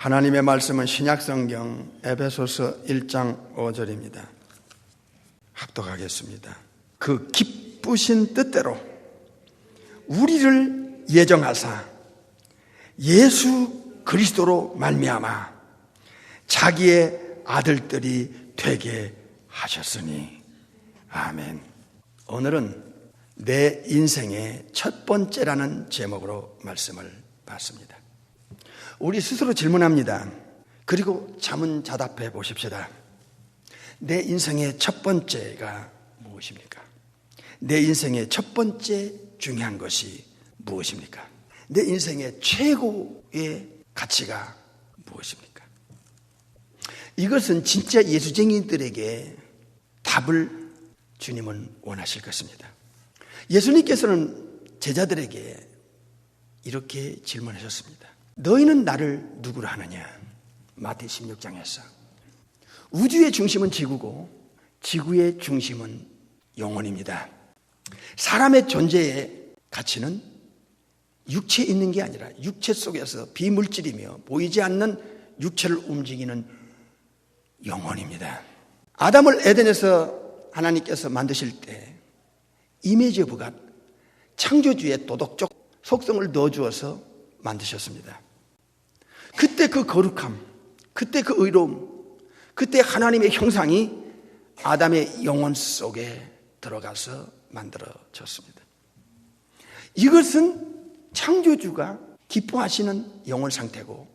하나님의 말씀은 신약성경 에베소서 1장 5절입니다. 합독하겠습니다. 그 기쁘신 뜻대로 우리를 예정하사 예수 그리스도로 말미암아 자기의 아들들이 되게 하셨으니. 아멘. 오늘은 내 인생의 첫 번째라는 제목으로 말씀을 받습니다. 우리 스스로 질문합니다. 그리고 자문자답해 보십시다. 내 인생의 첫 번째가 무엇입니까? 내 인생의 첫 번째 중요한 것이 무엇입니까? 내 인생의 최고의 가치가 무엇입니까? 이것은 진짜 예수쟁이들에게 답을 주님은 원하실 것입니다. 예수님께서는 제자들에게 이렇게 질문하셨습니다. 너희는 나를 누구로 하느냐? 마태 16장에서 우주의 중심은 지구고 지구의 중심은 영혼입니다. 사람의 존재의 가치는 육체에 있는 게 아니라 육체 속에서 비물질이며 보이지 않는 육체를 움직이는 영혼입니다. 아담을 에덴에서 하나님께서 만드실 때 이미지 오브 갓, 창조주의 도덕적 속성을 넣어주어서 만드셨습니다. 그때 그 거룩함, 그때 그 의로움, 그때 하나님의 형상이 아담의 영혼 속에 들어가서 만들어졌습니다. 이것은 창조주가 기뻐하시는 영혼 상태고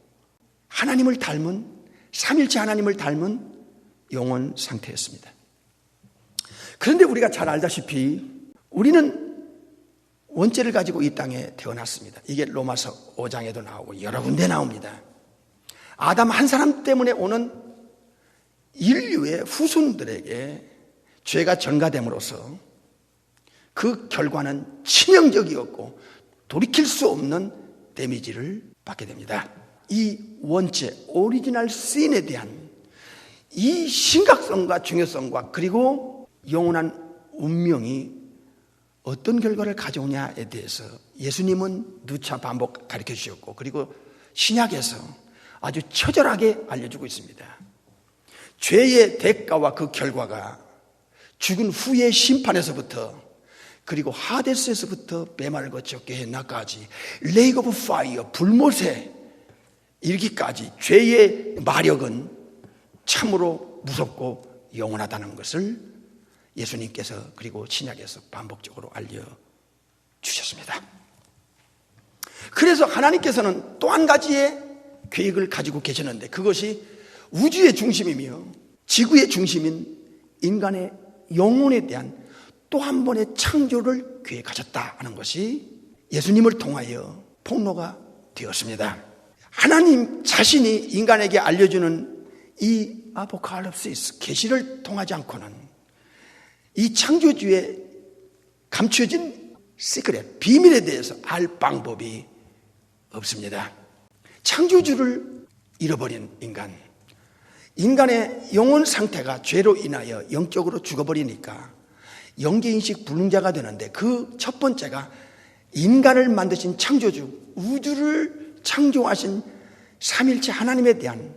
하나님을 닮은, 삼일체 하나님을 닮은 영혼 상태였습니다. 그런데 우리가 잘 알다시피 우리는 원죄를 가지고 이 땅에 태어났습니다. 이게 로마서 5장에도 나오고 여러 군데 나옵니다. 아담 한 사람 때문에 오는 인류의 후손들에게 죄가 전가됨으로써 그 결과는 치명적이었고 돌이킬 수 없는 데미지를 받게 됩니다. 이 원죄, 오리지널 신에 대한 이 심각성과 중요성과 그리고 영원한 운명이 어떤 결과를 가져오냐에 대해서 예수님은 누차 반복 가르쳐 주셨고 그리고 신약에서 아주 처절하게 알려주고 있습니다. 죄의 대가와 그 결과가 죽은 후의 심판에서부터 그리고 하데스에서부터 뱀을 거쳐 게헤나까지 레이크 오브 파이어, 불못에 이르기까지 죄의 마력은 참으로 무섭고 영원하다는 것을 예수님께서 그리고 신약에서 반복적으로 알려주셨습니다. 그래서 하나님께서는 또 한 가지의 계획을 가지고 계셨는데 그것이 우주의 중심이며 지구의 중심인 인간의 영혼에 대한 또 한 번의 창조를 계획하셨다는 것이 예수님을 통하여 폭로가 되었습니다. 하나님 자신이 인간에게 알려주는 이 아포칼립시스, 계시를 통하지 않고는 이 창조주의 감춰진 시크릿, 비밀에 대해서 알 방법이 없습니다. 창조주를 잃어버린 인간의 영혼 상태가 죄로 인하여 영적으로 죽어버리니까 영계인식 불능자가 되는데 그 첫 번째가 인간을 만드신 창조주, 우주를 창조하신 삼일체 하나님에 대한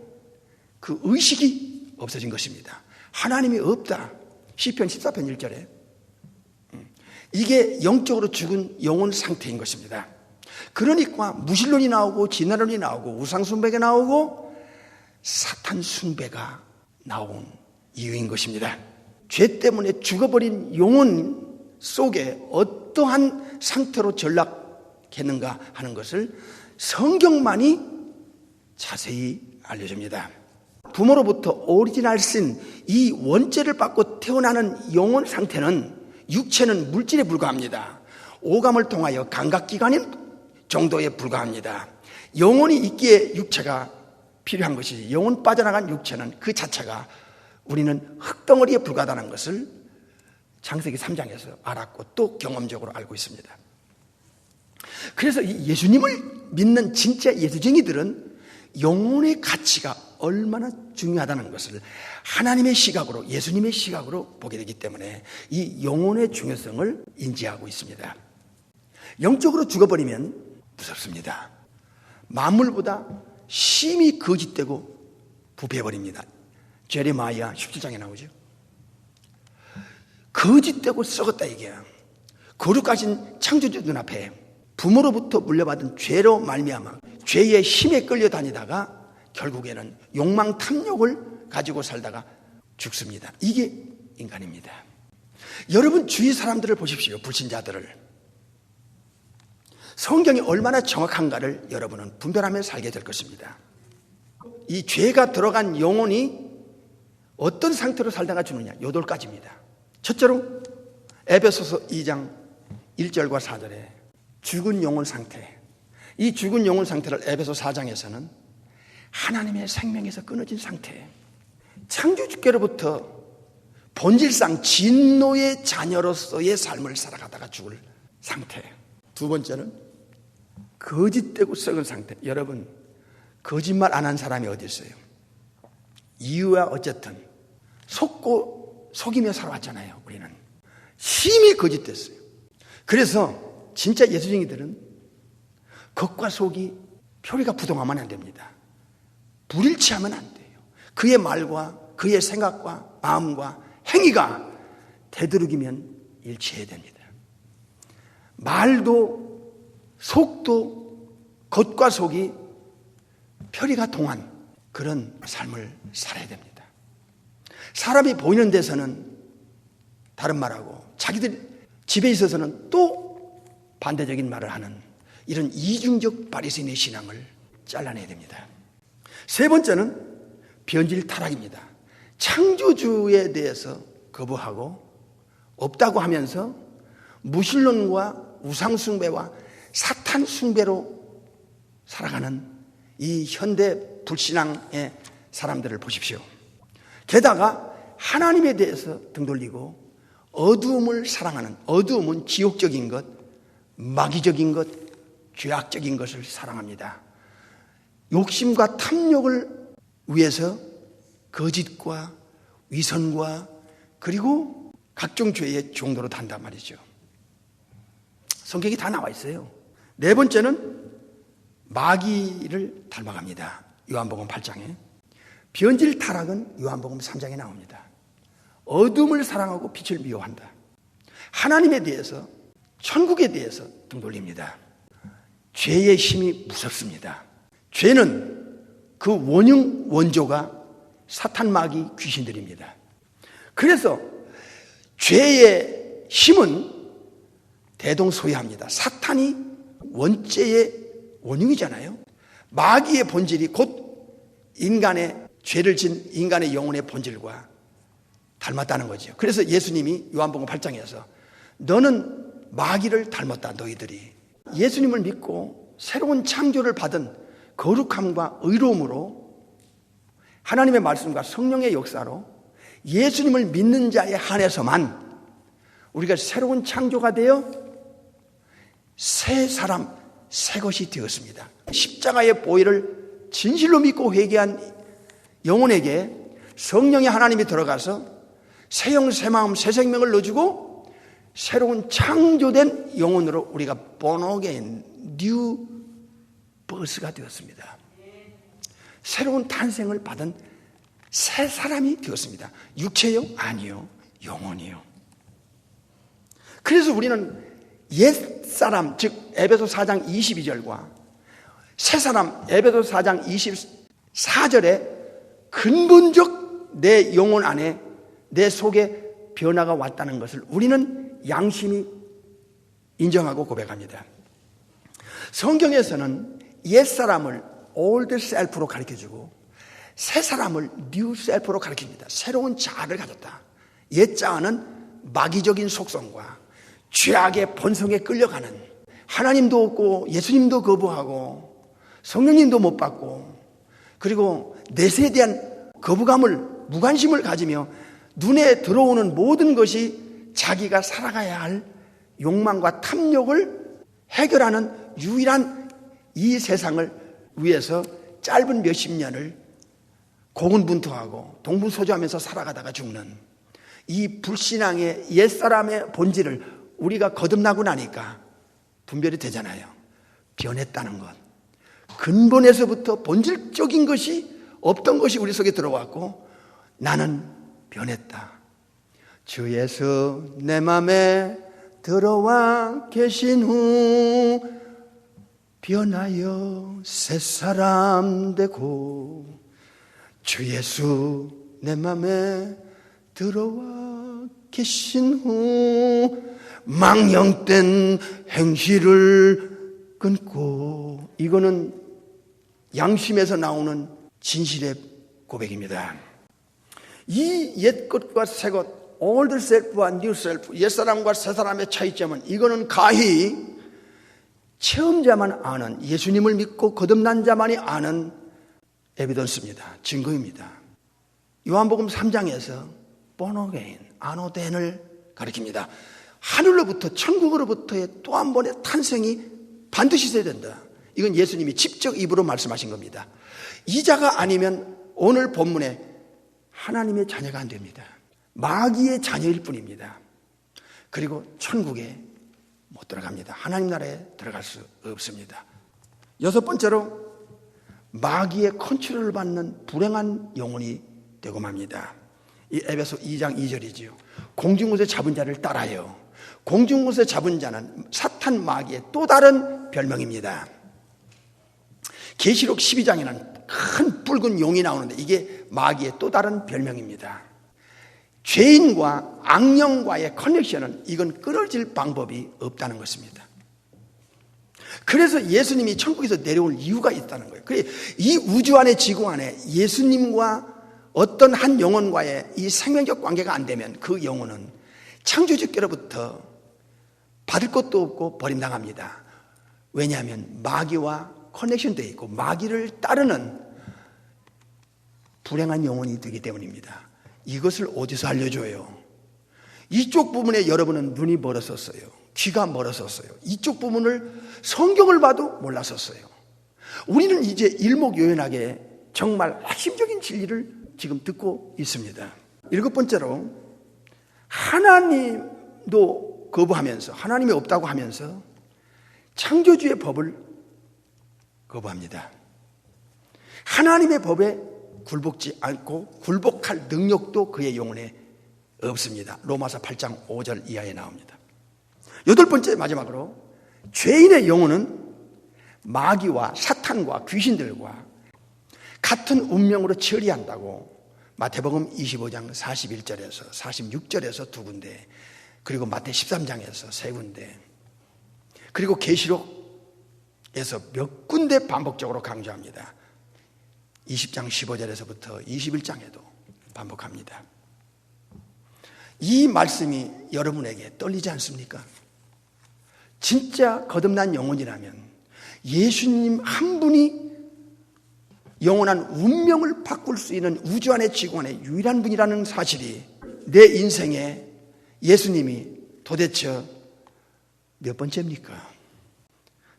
그 의식이 없어진 것입니다. 하나님이 없다. 시편 14편 1절에 이게 영적으로 죽은 영혼 상태인 것입니다. 그러니까 무신론이 나오고 진화론이 나오고 우상숭배가 나오고 사탄 숭배가 나온 이유인 것입니다. 죄 때문에 죽어버린 영혼 속에 어떠한 상태로 전락했는가 하는 것을 성경만이 자세히 알려줍니다. 부모로부터 오리지널 신, 이 원죄를 받고 태어나는 영혼 상태는 육체는 물질에 불과합니다. 오감을 통하여 감각기관인 정도에 불과합니다. 영혼이 있기에 육체가 필요한 것이지 영혼 빠져나간 육체는 그 자체가 우리는 흙덩어리에 불과하다는 것을 창세기 3장에서 알았고 또 경험적으로 알고 있습니다. 그래서 이 예수님을 믿는 진짜 예수쟁이들은 영혼의 가치가 얼마나 중요하다는 것을 하나님의 시각으로, 예수님의 시각으로 보게 되기 때문에 이 영혼의 중요성을 인지하고 있습니다. 영적으로 죽어버리면 무섭습니다. 만물보다 심히 거짓되고 부패해버립니다. 제레마야 17장에 나오죠. 거짓되고 썩었다 이게. 거룩하신 창조주 눈앞에 부모로부터 물려받은 죄로 말미암아 죄의 힘에 끌려다니다가 결국에는 욕망 탐욕을 가지고 살다가 죽습니다. 이게 인간입니다. 여러분 주위 사람들을 보십시오. 불신자들을. 성경이 얼마나 정확한가를 여러분은 분별하며 살게 될 것입니다. 이 죄가 들어간 영혼이 어떤 상태로 살다가 죽느냐, 요돌까지입니다. 첫째로 에베소서 2장 1절과 4절에 죽은 영혼 상태, 이 죽은 영혼 상태를 에베소 4장에서는 하나님의 생명에서 끊어진 상태, 창조주께로부터 본질상 진노의 자녀로서의 삶을 살아가다가 죽을 상태. 두 번째는 거짓되고 썩은 상태. 여러분, 거짓말 안 한 사람이 어디 있어요? 이유야 어쨌든 속이며 살아왔잖아요. 우리는 심히 거짓됐어요. 그래서 진짜 예수쟁이들은 겉과 속이 표리가 부동하면 안 됩니다. 불일치하면 안 돼요. 그의 말과 그의 생각과 마음과 행위가 되도록이면 일치해야 됩니다. 말도 속도 겉과 속이 표리가 동한 그런 삶을 살아야 됩니다. 사람이 보이는 데서는 다른 말하고 자기들 집에 있어서는 또 반대적인 말을 하는 이런 이중적 바리새인의 신앙을 잘라내야 됩니다. 세 번째는 변질 타락입니다. 창조주에 대해서 거부하고 없다고 하면서 무신론과 우상숭배와 사탄숭배로 살아가는 이 현대 불신앙의 사람들을 보십시오. 게다가 하나님에 대해서 등 돌리고 어두움을 사랑하는, 어두움은 지옥적인 것, 마귀적인 것, 죄악적인 것을 사랑합니다. 욕심과 탐욕을 위해서 거짓과 위선과 그리고 각종 죄의 종로로 단단 말이죠. 성경이 다 나와 있어요. 네 번째는 마귀를 닮아갑니다. 요한복음 8장에. 변질 타락은 요한복음 3장에 나옵니다. 어둠을 사랑하고 빛을 미워한다. 하나님에 대해서, 천국에 대해서 등 돌립니다. 죄의 힘이 무섭습니다. 죄는 그 원조가 사탄, 마귀, 귀신들입니다. 그래서 죄의 힘은 대동소이합니다. 사탄이 원죄의 원흉이잖아요. 마귀의 본질이 곧 인간의 죄를 진 인간의 영혼의 본질과 닮았다는 거죠. 그래서 예수님이 요한복음 8장에서 너는 마귀를 닮았다. 너희들이 예수님을 믿고 새로운 창조를 받은 거룩함과 의로움으로 하나님의 말씀과 성령의 역사로 예수님을 믿는 자에 한해서만 우리가 새로운 창조가 되어 새 사람, 새 것이 되었습니다. 십자가의 보혈을 진실로 믿고 회개한 영혼에게 성령의 하나님이 들어가서 새 영, 새 마음, 새 생명을 넣어주고 새로운 창조된 영혼으로 우리가 born again, new birth가 되었습니다. 새로운 탄생을 받은 새 사람이 되었습니다. 육체요? 아니요. 영혼이요. 그래서 우리는 옛사람, 즉 에베소 4장 22절과 새사람 에베소 4장 24절에 근본적 내 영혼 안에 내 속에 변화가 왔다는 것을 우리는 양심이 인정하고 고백합니다. 성경에서는 옛사람을 old self로 가르쳐주고 새사람을 new self로 가르칩니다. 새로운 자아를 가졌다. 옛자아는 마귀적인 속성과 죄악의 본성에 끌려가는, 하나님도 없고 예수님도 거부하고 성령님도 못 받고 그리고 내세에 대한 거부감을, 무관심을 가지며 눈에 들어오는 모든 것이 자기가 살아가야 할 욕망과 탐욕을 해결하는 유일한 이 세상을 위해서 짧은 몇십 년을 고군분투하고 동분서주하면서 살아가다가 죽는 이 불신앙의 옛사람의 본질을 우리가 거듭나고 나니까 분별이 되잖아요. 변했다는 것. 근본에서부터 본질적인 것이 없던 것이 우리 속에 들어왔고 나는 변했다. 주 예수 내 맘에 들어와 계신 후 변하여 새사람 되고 주 예수 내 맘에 들어와 계신 후 망령된 행실을 끊고, 이거는 양심에서 나오는 진실의 고백입니다. 이 옛것과 새것, old self와 new self, 옛사람과 새사람의 차이점은 이거는 가히 체험자만 아는, 예수님을 믿고 거듭난 자만이 아는 에비던스입니다. 증거입니다. 요한복음 3장에서 born again, 안호된을 가리킵니다. 하늘로부터, 천국으로부터의 또 한 번의 탄생이 반드시 있어야 된다. 이건 예수님이 직접 입으로 말씀하신 겁니다. 이자가 아니면 오늘 본문에 하나님의 자녀가 안 됩니다. 마귀의 자녀일 뿐입니다. 그리고 천국에 못 들어갑니다. 하나님 나라에 들어갈 수 없습니다. 여섯 번째로 마귀의 컨트롤을 받는 불행한 영혼이 되고 맙니다. 이 에베소 2장 2절이지요. 공중곳에 잡은 자를 따라요. 공중곳에 잡은 자는 사탄 마귀의 또 다른 별명입니다. 계시록 12장에는 큰 붉은 용이 나오는데 이게 마귀의 또 다른 별명입니다. 죄인과 악령과의 커넥션은 이건 끊어질 방법이 없다는 것입니다. 그래서 예수님이 천국에서 내려올 이유가 있다는 거예요. 이 우주 안에, 지구 안에 예수님과 어떤 한 영혼과의 이 생명적 관계가 안 되면 그 영혼은 창조주께로부터 받을 것도 없고 버림당합니다. 왜냐하면 마귀와 커넥션되어 있고 마귀를 따르는 불행한 영혼이 되기 때문입니다. 이것을 어디서 알려줘요? 이쪽 부분에 여러분은 눈이 멀었었어요. 귀가 멀었었어요. 이쪽 부분을 성경을 봐도 몰랐었어요. 우리는 이제 일목요연하게 정말 핵심적인 진리를 지금 듣고 있습니다. 일곱 번째로 하나님도 거부하면서, 하나님이 없다고 하면서 창조주의 법을 거부합니다. 하나님의 법에 굴복지 않고 굴복할 능력도 그의 영혼에 없습니다. 로마서 8장 5절 이하에 나옵니다. 여덟 번째, 마지막으로 죄인의 영혼은 마귀와 사탄과 귀신들과 같은 운명으로 처리한다고 마태복음 25장 41절에서 46절에서 두 군데, 그리고 마태 13장에서 세 군데, 그리고 계시록에서 몇 군데 반복적으로 강조합니다. 20장 15절에서부터 21장에도 반복합니다. 이 말씀이 여러분에게 떨리지 않습니까? 진짜 거듭난 영혼이라면 예수님 한 분이 영원한 운명을 바꿀 수 있는 우주 안의 지구 안의 유일한 분이라는 사실이 내 인생에 예수님이 도대체 몇 번째입니까?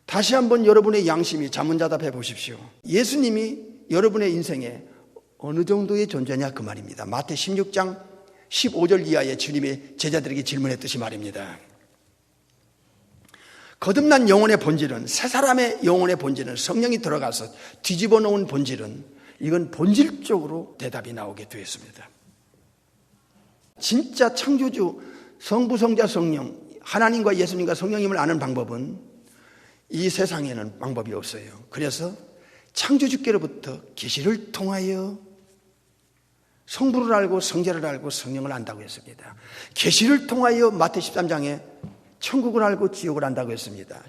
다시 한번 여러분의 양심이 자문자답해 보십시오. 예수님이 여러분의 인생에 어느 정도의 존재냐 그 말입니다. 마태 16장 15절 이하에 주님의 제자들에게 질문했듯이 말입니다. 거듭난 영혼의 본질은, 새 사람의 영혼의 본질은, 성령이 들어가서 뒤집어 놓은 본질은, 이건 본질적으로 대답이 나오게 되었습니다. 진짜 창조주 성부, 성자, 성령, 하나님과 예수님과 성령님을 아는 방법은 이 세상에는 방법이 없어요. 그래서 창조주께로부터 계시를 통하여 성부를 알고 성자를 알고 성령을 안다고 했습니다. 계시를 통하여 마태 13장에 천국을 알고 지옥을 안다고 했습니다.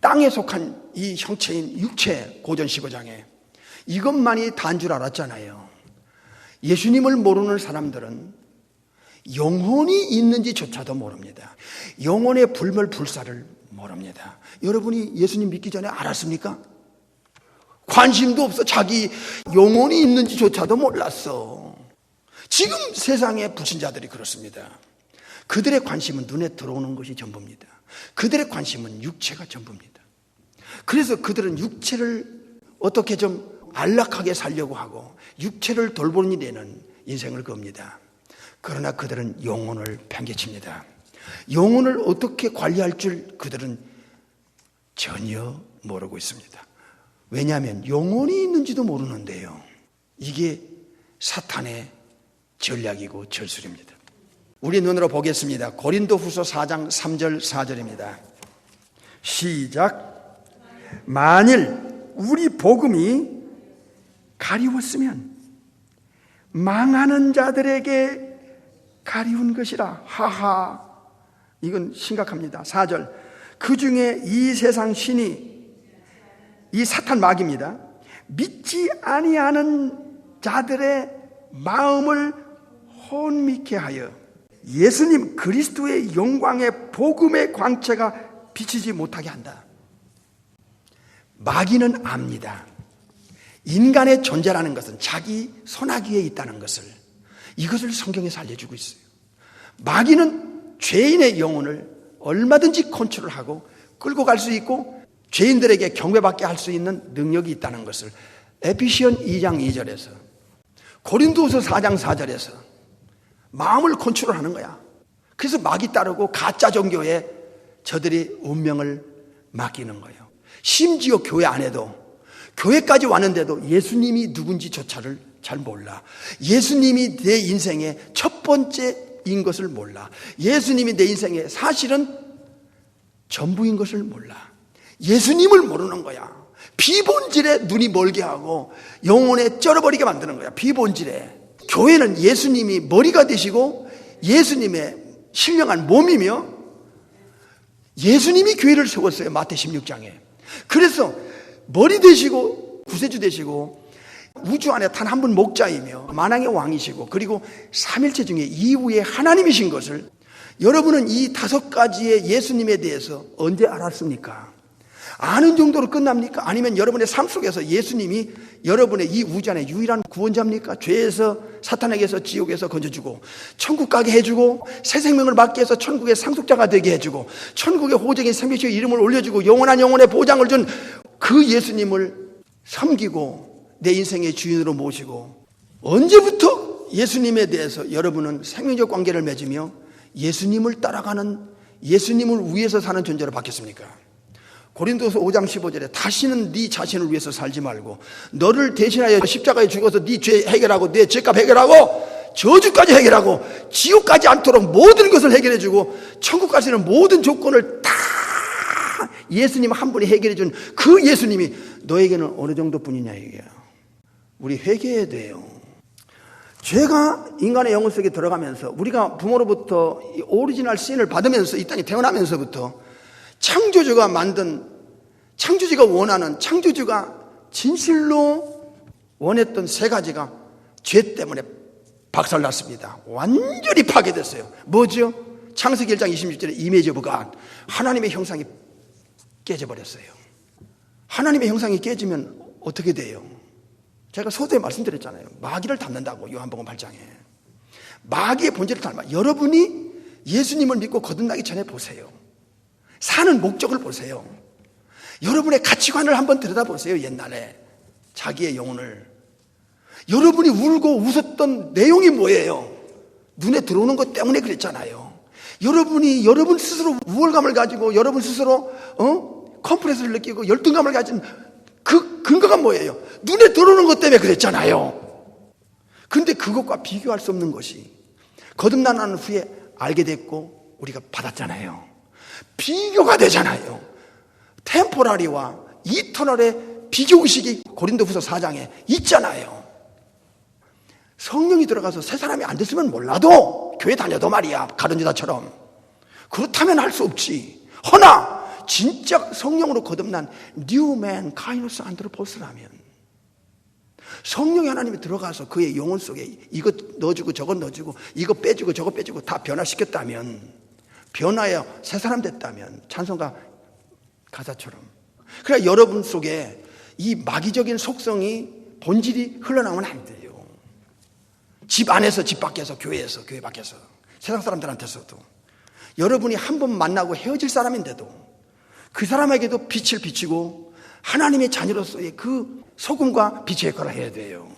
땅에 속한 이 형체인 육체, 고전 15장에 이것만이 다인 줄 알았잖아요. 예수님을 모르는 사람들은 영혼이 있는지조차도 모릅니다. 영혼의 불멸불사를 모릅니다. 여러분이 예수님 믿기 전에 알았습니까? 관심도 없어. 자기 영혼이 있는지조차도 몰랐어. 지금 세상의 불신자들이 그렇습니다. 그들의 관심은 눈에 들어오는 것이 전부입니다. 그들의 관심은 육체가 전부입니다. 그래서 그들은 육체를 어떻게 좀 안락하게 살려고 하고 육체를 돌보는 일에는 인생을 겁니다. 그러나 그들은 영혼을 팽개칩니다. 영혼을 어떻게 관리할 줄 그들은 전혀 모르고 있습니다. 왜냐하면 영혼이 있는지도 모르는데요. 이게 사탄의 전략이고 전술입니다. 우리 눈으로 보겠습니다. 고린도후서 4장 3절 4절입니다. 시작. 만일 우리 복음이 가리웠으면 망하는 자들에게 가리운 것이라. 하하. 이건 심각합니다. 4절. 그 중에 이 세상 신이, 이 사탄 마귀입니다, 믿지 아니하는 자들의 마음을 혼미케 하여 예수님 그리스도의 영광의 복음의 광채가 비치지 못하게 한다. 마귀는 압니다. 인간의 존재라는 것은 자기 손아귀에 있다는 것을, 이것을 성경에서 알려주고 있어요. 마귀는 죄인의 영혼을 얼마든지 컨트롤하고 끌고 갈 수 있고 죄인들에게 경배받게 할 수 있는 능력이 있다는 것을 에피시언 2장 2절에서, 고린도후서 4장 4절에서 마음을 컨트롤하는 거야. 그래서 마귀 따르고 가짜 종교에 저들이 운명을 맡기는 거예요. 심지어 교회 안에도, 교회까지 왔는데도 예수님이 누군지조차를 잘 몰라. 예수님이 내 인생의 첫 번째인 것을 몰라. 예수님이 내 인생의 사실은 전부인 것을 몰라. 예수님을 모르는 거야. 비본질에 눈이 멀게 하고 영혼에 쩔어버리게 만드는 거야. 비본질에. 교회는 예수님이 머리가 되시고 예수님의 신령한 몸이며 예수님이 교회를 세웠어요. 마태 16장에. 그래서 머리 되시고 구세주 되시고 우주 안에 단 한 분 목자이며 만왕의 왕이시고 그리고 삼일체 중에 이후에 하나님이신 것을 여러분은 이 5가지의 예수님에 대해서 언제 알았습니까? 아는 정도로 끝납니까? 아니면 여러분의 삶 속에서 예수님이 여러분의 이 우주 안에 유일한 구원자입니까? 죄에서, 사탄에게서, 지옥에서 건져주고 천국 가게 해주고 새 생명을 받게 해서 천국의 상속자가 되게 해주고 천국의 호적인 생명수의 이름을 올려주고 영원한 영혼의 보장을 준 그 예수님을 섬기고 내 인생의 주인으로 모시고, 언제부터 예수님에 대해서 여러분은 생명적 관계를 맺으며 예수님을 따라가는, 예수님을 위해서 사는 존재로 바뀌었습니까? 고린도서 5장 15절에 다시는 네 자신을 위해서 살지 말고 너를 대신하여 십자가에 죽어서 네 죄 해결하고 내 죄값 해결하고 저주까지 해결하고 지옥까지 않도록 모든 것을 해결해주고 천국 갈 수 있는 모든 조건을 다 예수님 한 분이 해결해준 그 예수님이 너에게는 어느 정도뿐이냐 이게요. 우리 회개해야 돼요. 죄가 인간의 영혼 속에 들어가면서 우리가 부모로부터 오리지널 신을 받으면서 이 땅에 태어나면서부터 창조주가 만든, 창조주가 원하는, 창조주가 진실로 원했던 3가지가 죄 때문에 박살났습니다. 완전히 파괴됐어요. 뭐죠? 창세기 1장 26절에 이미지 오브 갓, 하나님의 형상이 깨져버렸어요. 하나님의 형상이 깨지면 어떻게 돼요? 제가 서두에 말씀드렸잖아요. 마귀를 닮는다고. 요한복음 8장에 마귀의 본질을 닮아. 여러분이 예수님을 믿고 거듭나기 전에 보세요. 사는 목적을 보세요. 여러분의 가치관을 한번 들여다보세요. 옛날에 자기의 영혼을. 여러분이 울고 웃었던 내용이 뭐예요? 눈에 들어오는 것 때문에 그랬잖아요. 여러분이 여러분 스스로 우월감을 가지고 여러분 스스로 컴플렉스를 느끼고 열등감을 가진 그 근거가 뭐예요? 눈에 들어오는 것 때문에 그랬잖아요. 근데 그것과 비교할 수 없는 것이 거듭난 후에 알게 됐고 우리가 받았잖아요. 비교가 되잖아요. 템포라리와 이터널의 비교의식이 고린도후서 4장에 있잖아요. 성령이 들어가서 새 사람이 안 됐으면 몰라도 교회 다녀도 말이야, 가룟유다처럼. 그렇다면 할 수 없지. 허나 진짜 성령으로 거듭난 뉴맨 카이노스 안드로포스라면, 성령의 하나님이 들어가서 그의 영혼 속에 이것 넣어주고 저것 넣어주고 이거 빼주고 저거 빼주고 다 변화시켰다면, 변화하여 새 사람 됐다면, 찬송가 가사처럼. 그러니까 여러분 속에 이 마귀적인 속성이, 본질이 흘러나오면 안 돼요. 집 안에서, 집 밖에서, 교회에서, 교회 밖에서, 세상 사람들한테서도. 여러분이 한 번 만나고 헤어질 사람인데도 그 사람에게도 빛을 비치고 하나님의 자녀로서의 그 소금과 빛의 역할을 해야 돼요.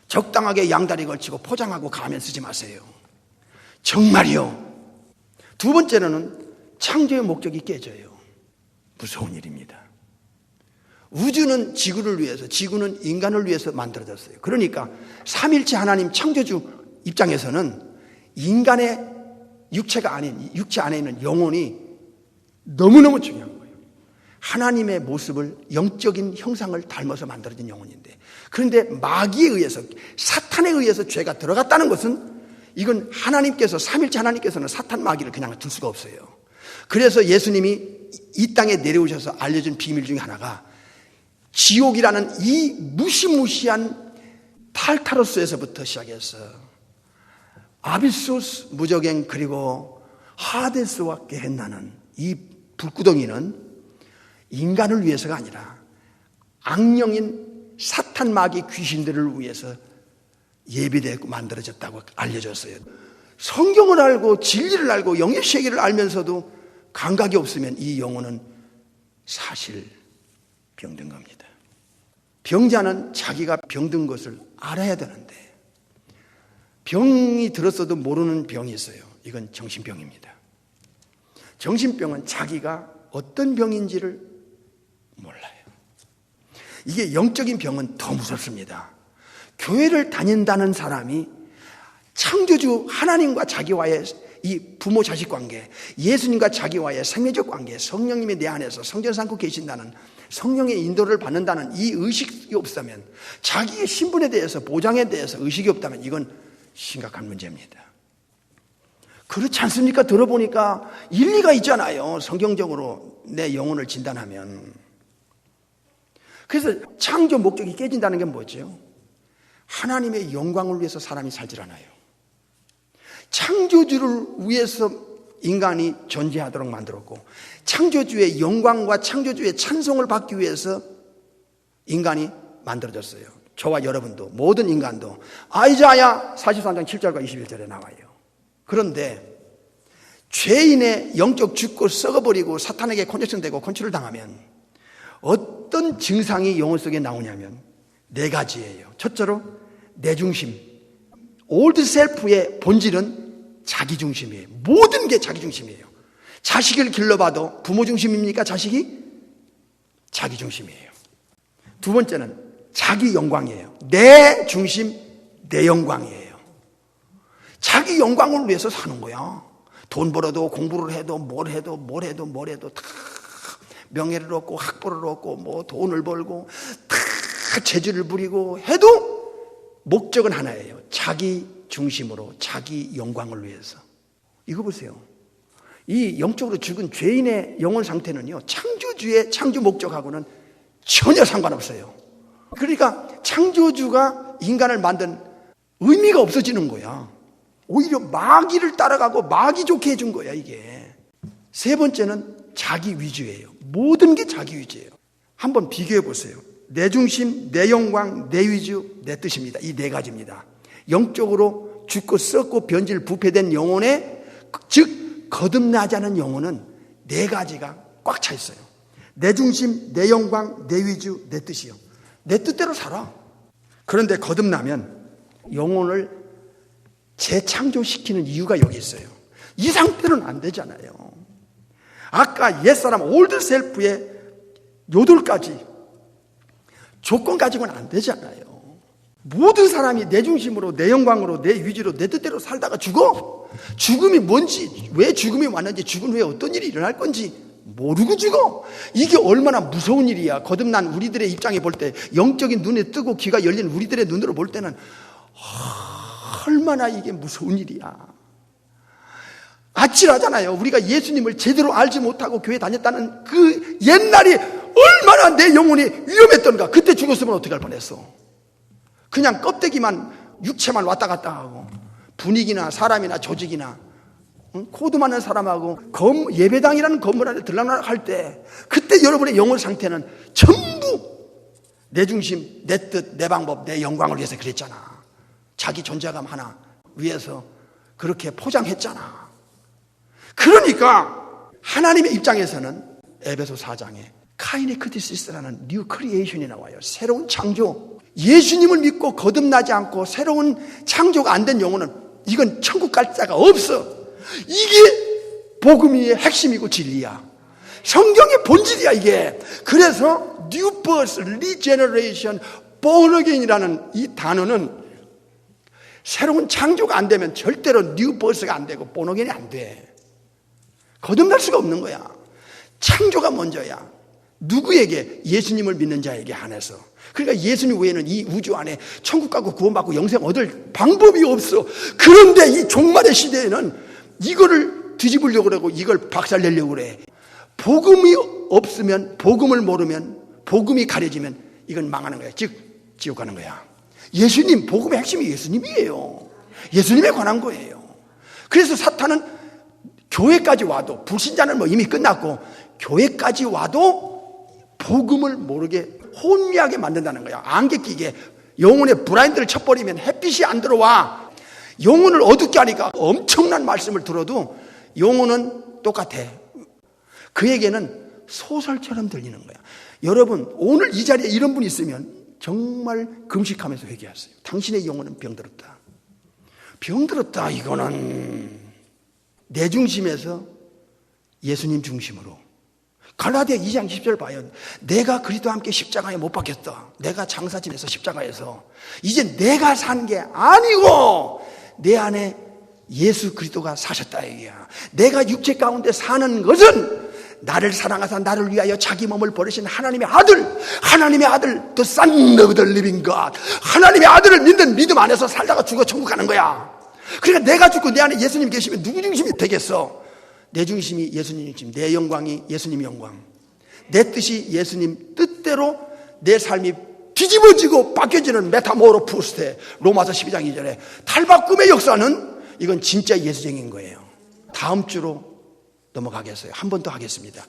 적당하게 양다리 걸치고 포장하고 가면 쓰지 마세요. 정말이요. 2번째로는 창조의 목적이 깨져요. 무서운 일입니다. 우주는 지구를 위해서, 지구는 인간을 위해서 만들어졌어요. 그러니까 삼일체 하나님 창조주 입장에서는 인간의 육체가 아닌, 육체 안에 있는 영혼이 너무너무 중요한 거예요. 하나님의 모습을, 영적인 형상을 닮아서 만들어진 영혼인데, 그런데 마귀에 의해서, 사탄에 의해서 죄가 들어갔다는 것은, 이건 하나님께서, 삼일체 하나님께서는 사탄 마귀를 그냥 둘 수가 없어요. 그래서 예수님이 이 땅에 내려오셔서 알려준 비밀 중에 하나가 지옥이라는 이 무시무시한 탈타로스에서부터 시작해서 아비소스, 무저갱, 그리고 하데스와 게헨나는 이 불구덩이는 인간을 위해서가 아니라 악령인 사탄 마귀 귀신들을 위해서 예비되고 만들어졌다고 알려졌어요. 성경을 알고 진리를 알고 영의 세계를 알면서도 감각이 없으면 이 영혼은 사실 병든 겁니다. 병자는 자기가 병든 것을 알아야 되는데, 병이 들었어도 모르는 병이 있어요. 이건 정신병입니다. 정신병은 자기가 어떤 병인지를 몰라요. 이게 영적인 병은 더 무섭습니다. 교회를 다닌다는 사람이 창조주 하나님과 자기와의 이 부모 자식 관계, 예수님과 자기와의 생애적 관계, 성령님이 내 안에서 성전 삼고 계신다는, 성령의 인도를 받는다는 이 의식이 없다면, 자기의 신분에 대해서, 보장에 대해서 의식이 없다면 이건 심각한 문제입니다. 그렇지 않습니까? 들어보니까 일리가 있잖아요. 성경적으로 내 영혼을 진단하면. 그래서 창조 목적이 깨진다는 게 뭐죠? 하나님의 영광을 위해서 사람이 살질 않아요. 창조주를 위해서 인간이 존재하도록 만들었고, 창조주의 영광과 창조주의 찬송을 받기 위해서 인간이 만들어졌어요. 저와 여러분도, 모든 인간도. 아이자야 43장 7절과 21절에 나와요. 그런데 죄인의 영적 죽고 썩어버리고 사탄에게 컨트롤되고 컨트롤 당하면 어떤 증상이 영혼 속에 나오냐면 네 가지예요. 첫째로 내 중심. 올드 셀프의 본질은 자기 중심이에요. 모든 게 자기 중심이에요. 자식을 길러봐도 부모 중심입니까? 자식이? 자기 중심이에요. 두 번째는 자기 영광이에요. 내 중심, 내 영광이에요. 자기 영광을 위해서 사는 거야. 돈 벌어도, 공부를 해도, 뭘 해도 다 명예를 얻고 학벌을 얻고 뭐 돈을 벌고 다 재주를 부리고 해도 목적은 하나예요. 자기 중심으로, 자기 영광을 위해서. 이거 보세요. 이 영적으로 죽은 죄인의 영혼 상태는요, 창조주의 창조 목적하고는 전혀 상관없어요. 그러니까 창조주가 인간을 만든 의미가 없어지는 거야. 오히려 마귀를 따라가고 마귀 좋게 해준 거야, 이게. 세 번째는 자기 위주예요. 모든 게 자기 위주예요. 한번 비교해 보세요. 내 중심, 내 영광, 내 위주, 내 뜻입니다. 이 네 가지입니다. 영적으로 죽고 썩고 변질 부패된 영혼에, 즉 거듭나지 않은 영혼은 네 가지가 꽉 차 있어요. 내 중심, 내 영광, 내 위주, 내 뜻이요. 내 뜻대로 살아. 그런데 거듭나면 영혼을 재창조시키는 이유가 여기 있어요. 이 상태는 안 되잖아요. 아까 옛사람 올드 셀프의 요들까지 조건 가지고는 안 되잖아요. 모든 사람이 내 중심으로, 내 영광으로, 내 위주로, 내 뜻대로 살다가 죽어. 죽음이 뭔지, 왜 죽음이 왔는지, 죽은 후에 어떤 일이 일어날 건지 모르고 죽어. 이게 얼마나 무서운 일이야. 거듭난 우리들의 입장에 볼 때, 영적인 눈에 뜨고 귀가 열린 우리들의 눈으로 볼 때는 얼마나 이게 무서운 일이야. 아찔하잖아요. 우리가 예수님을 제대로 알지 못하고 교회 다녔다는 그 옛날이 얼마나 내 영혼이 위험했던가. 그때 죽었으면 어떻게 할 뻔했어. 그냥 껍데기만, 육체만 왔다 갔다 하고, 분위기나 사람이나 조직이나 코드 맞는 사람하고 예배당이라는 건물 안에 들락날락할 때, 그때 여러분의 영혼 상태는 전부 내 중심, 내 뜻, 내 방법, 내 영광을 위해서 그랬잖아. 자기 존재감 하나 위해서 그렇게 포장했잖아. 그러니까 하나님의 입장에서는 에베소 4장에 카이네크티시스라는 뉴 크리에이션이 나와요. 새로운 창조. 예수님을 믿고 거듭나지 않고 새로운 창조가 안 된 영혼은 이건 천국 갈 자가 없어. 이게 복음의 핵심이고 진리야. 성경의 본질이야 이게. 그래서 New Birth, Regeneration, Born Again이라는 이 단어는 새로운 창조가 안 되면 절대로 New Birth가 안 되고 Born Again이 안 돼. 거듭날 수가 없는 거야. 창조가 먼저야. 누구에게? 예수님을 믿는 자에게 한해서. 그러니까 예수님 외에는 이 우주 안에 천국 가고 구원받고 영생 얻을 방법이 없어. 그런데 이 종말의 시대에는 이거를 뒤집으려고 그러고 이걸 박살내려고 그래. 복음이 없으면, 복음을 모르면, 복음이 가려지면 이건 망하는 거야. 즉 지옥 가는 거야. 예수님, 복음의 핵심이 예수님이에요. 예수님에 관한 거예요. 그래서 사탄은 교회까지 와도, 불신자는 뭐 이미 끝났고, 교회까지 와도 복음을 모르게 혼미하게 만든다는 거야. 안개 끼게. 영혼의 브라인드를 쳐버리면 햇빛이 안 들어와. 영혼을 어둡게 하니까 엄청난 말씀을 들어도 영혼은 똑같아. 그에게는 소설처럼 들리는 거야. 여러분, 오늘 이 자리에 이런 분이 있으면 정말 금식하면서 회개하세요. 당신의 영혼은 병들었다. 병들었다. 이거는 내 중심에서 예수님 중심으로. 갈라디아 2장 10절 봐요. 내가 그리스도와 함께 십자가에 못 박혔다. 내가 장사 지내서 십자가에서 이제 내가 산 게 아니고 내 안에 예수 그리스도가 사셨다 얘기야. 내가 육체 가운데 사는 것은 나를 사랑하사 나를 위하여 자기 몸을 버리신 하나님의 아들, the Son of the Living God. 하나님의 아들을 믿는 믿음 안에서 살다가 죽어 천국 가는 거야. 그러니까 내가 죽고 내 안에 예수님 계시면 누구 중심이 되겠어? 내 중심이 예수님 중심, 내 영광이 예수님 영광, 내 뜻이 예수님 뜻대로 내 삶이 뒤집어지고 바뀌어지는 메타모르포스테. 로마서 12장 2절에 탈바꿈의 역사는 이건 진짜 예수적인 거예요. 다음 주로 넘어가겠어요. 한 번 더 하겠습니다.